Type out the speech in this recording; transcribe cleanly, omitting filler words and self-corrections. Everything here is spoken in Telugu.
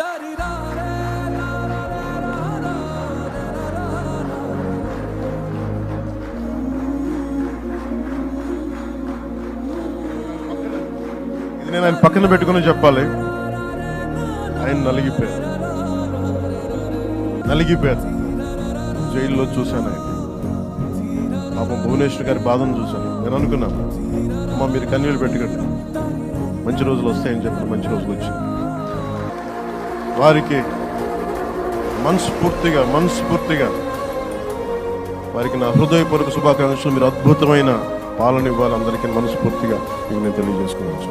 ఇది నేను ఆయన పక్కన పెట్టుకుని చెప్పాలి. ఆయన నలిగిపోయారు. జైల్లో చూశాను ఆయన. పాపం భువనేశ్వర్ గారి బాధను చూశాను. నేను అనుకున్నాను, అమ్మ మీరు కన్నీళ్ళు పెట్టుకోండి, మంచి రోజులు వస్తాయని చెప్పిన మంచి రోజులు వచ్చింది. వారికి మనస్ఫూర్తిగా వారికి నా హృదయపూర్వక శుభాకాంక్షలు. మీరు అద్భుతమైన పాలన ఇవ్వాలి అందరికీ మనస్ఫూర్తిగా మీకు నేను తెలియజేసుకోవచ్చు.